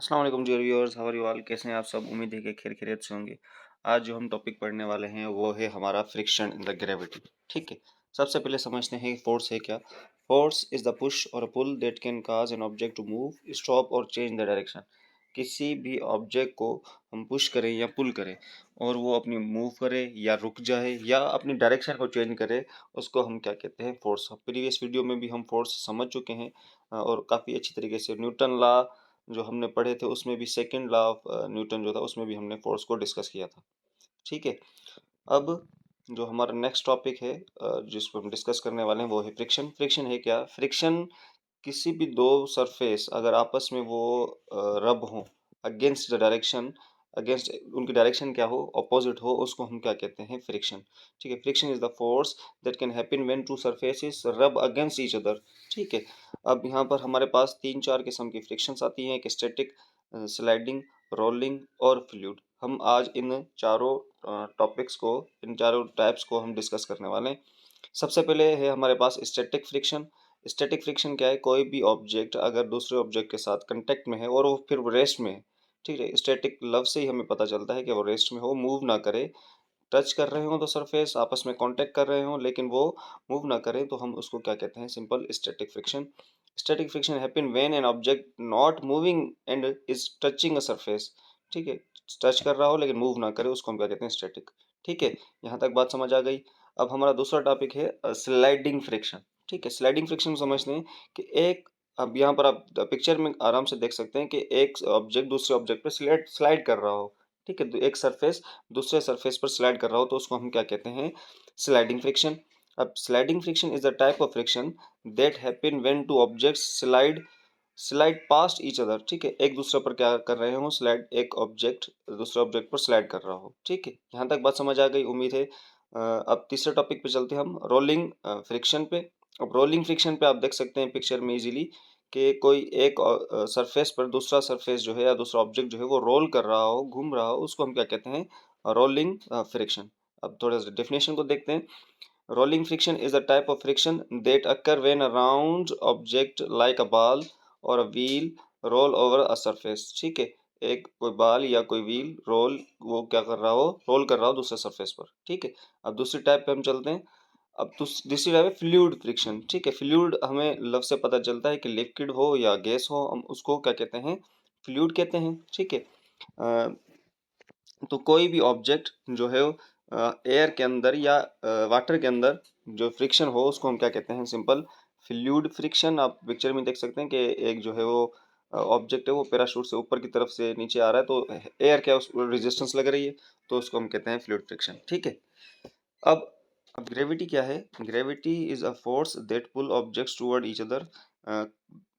अस्सलाम वालेकुम dear viewers, how are you all. कैसे हैं आप सब। उम्मीद है कि खैर खैरियत से होंगे। आज जो हम टॉपिक पढ़ने वाले हैं वो है हमारा फ्रिक्शन इन द ग्रेविटी। ठीक है, सबसे पहले समझते हैं फोर्स है क्या। फोर्स इज द पुश और pull that can cause an object to move, stop और चेंज द डायरेक्शन। किसी भी ऑब्जेक्ट को हम पुश करें या पुल करें और वो अपनी मूव करे या रुक जाए या अपनी डायरेक्शन को चेंज करे, उसको हम क्या कहते हैं, फोर्स। प्रीवियस वीडियो में भी हम फोर्स समझ चुके हैं और काफ़ी अच्छी तरीके से न्यूटन लॉ जो हमने पढ़े थे उसमें भी सेकंड लॉ ऑफ न्यूटन जो था उसमें भी हमने फोर्स को डिस्कस किया था। ठीक है, अब जो हमारा नेक्स्ट टॉपिक है जिस पर हम डिस्कस करने वाले हैं वो है फ्रिक्शन। फ्रिक्शन है क्या। फ्रिक्शन किसी भी दो सरफेस अगर आपस में वो रब हों अगेंस्ट द डायरेक्शन, अगेंस्ट उनकी डायरेक्शन क्या हो, अपोजिट हो, उसको हम क्या कहते हैं, फ्रिक्शन। ठीक है, friction is the force that can happen when to surfaces रब अगेंस्ट ईच अदर। ठीक है, अब यहाँ पर हमारे पास तीन चार किस्म की फ्रिक्शंस आती हैं, एक स्टैटिक, स्लाइडिंग, रोलिंग और फ्लूइड। हम आज इन चारों टॉपिक्स को, इन चारों टाइप्स को हम डिस्कस करने वाले हैं। सबसे पहले है हमारे पास स्टैटिक फ्रिक्शन। स्टैटिक फ्रिक्शन क्या है, कोई भी ऑब्जेक्ट अगर दूसरे ऑब्जेक्ट के साथ कांटेक्ट में है और वो फिर रेस्ट में है। ठीक है, स्टैटिक लफ्ज से ही हमें पता चलता है कि वो रेस्ट में हो, मूव ना करे। टच कर रहे हो तो सरफेस आपस में कांटेक्ट कर रहे हो लेकिन वो मूव ना करें तो हम उसको क्या कहते हैं, simple static friction. Static friction happen when an object not moving and is touching a surface. ठीक है, टच कर रहा हो लेकिन मूव ना करे, उसको हम क्या कहते हैं, स्टैटिक। ठीक है, यहाँ तक बात समझ आ गई। अब हमारा दूसरा टॉपिक है स्लाइडिंग फ्रिक्शन। ठीक है, स्लाइडिंग फ्रिक्शन समझते हैं कि एक, अब यहाँ पर आप पिक्चर में आराम से देख सकते हैं कि एक ऑब्जेक्ट दूसरे ऑब्जेक्ट पर स्लाइड स्लाइड कर रहा हो। ठीक है, तो एक सरफेस दूसरे सरफेस पर स्लाइड कर रहा हो तो उसको हम क्या कहते हैं, स्लाइडिंग फ्रिक्शन। अब sliding friction is the type of friction that happen when two objects slide slide past each other. ठीक है, एक दूसरे पर क्या कर रहे हो, स्लाइड, एक ऑब्जेक्ट दूसरे ऑब्जेक्ट पर स्लाइड कर रहा हो। ठीक है, यहाँ तक बात समझ आ गई, उम्मीद है। अब तीसरे टॉपिक पे चलते हैं हम, रोलिंग फ्रिक्शन पे। अब रोलिंग फ्रिक्शन पे आप देख सकते हैं पिक्चर में इजीली कि कोई एक सरफेस पर दूसरा सरफेस जो है या दूसरा ऑब्जेक्ट जो है वो रोल कर रहा हो, घूम रहा हो, उसको हम क्या कहते हैं, रोलिंग फ्रिक्शन। अब थोड़ा सा डेफिनेशन को देखते हैं। Rolling friction is a type of friction that occur when a round object like a ball or a wheel roll over a surface। ठीक है, एक कोई बाल या कोई व्हील रोल, वो क्या कर रहा हो, रोल कर रहा हो दूसरे सरफेस पर। ठीक है, अब दूसरी टाइप पे हम चलते हैं। अब दूसरी टाइप है फ्लूइड फ्रिक्शन। ठीक है, फ्लूइड हमें लफ्ज से पता चलता है कि लिक्विड हो या गैस हो, हम उसको क्या कहते हैं, फ्लूइड कहते हैं। ठीक है, अ, तो कोई भी ऑब्जेक्ट जो है एयर के अंदर या वाटर के अंदर जो फ्रिक्शन हो उसको हम क्या कहते हैं, सिंपल फ्लूइड फ्रिक्शन। आप पिक्चर में देख सकते हैं कि एक जो है वो ऑब्जेक्ट है वो पैराशूट से ऊपर की तरफ से नीचे आ रहा है तो एयर क्या उस रेजिस्टेंस लग रही है, तो उसको हम कहते हैं फ्लूइड फ्रिक्शन। ठीक है, अब अब ग्रेविटी क्या है। Gravity is a force that pull objects toward each other.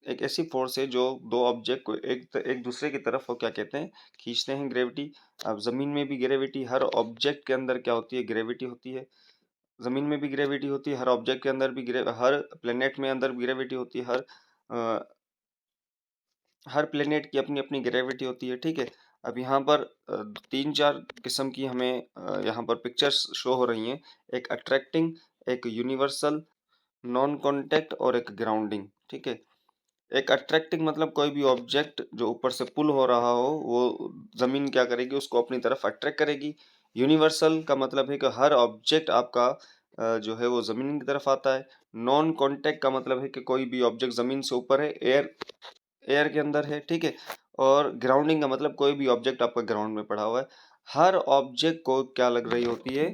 एक ऐसी फोर्स है जो दो ऑब्जेक्ट को एक दूसरे की तरफ वो क्या कहते हैं, खींचते हैं, ग्रेविटी। अब जमीन में भी ग्रेविटी, हर ऑब्जेक्ट के अंदर क्या होती है, ग्रेविटी होती है। जमीन में भी ग्रेविटी होती है, हर ऑब्जेक्ट के अंदर भी हर प्लेनेट में अंदर ग्रेविटी होती है, हर प्लेनेट की अपनी अपनी ग्रेविटी होती है। ठीक है, अब यहाँ पर तीन चार किस्म की हमें यहाँ पर पिक्चर्स शो हो रही हैं, एक अट्रैक्टिंग, एक यूनिवर्सल, नॉन कॉन्टैक्ट और एक ग्राउंडिंग। ठीक है, एक अट्रैक्टिंग मतलब कोई भी ऑब्जेक्ट जो ऊपर से पुल हो रहा हो वो जमीन क्या करेगी, उसको अपनी तरफ अट्रैक्ट करेगी। यूनिवर्सल का मतलब है कि हर ऑब्जेक्ट आपका जो है वो जमीन की तरफ आता है। नॉन कॉन्टैक्ट का मतलब है कि कोई भी ऑब्जेक्ट जमीन से ऊपर है, एयर एयर के अंदर है। ठीक है, और ग्राउंडिंग का मतलब कोई भी ऑब्जेक्ट आपका ग्राउंड में पड़ा हुआ है। हर ऑब्जेक्ट को क्या लग रही होती है,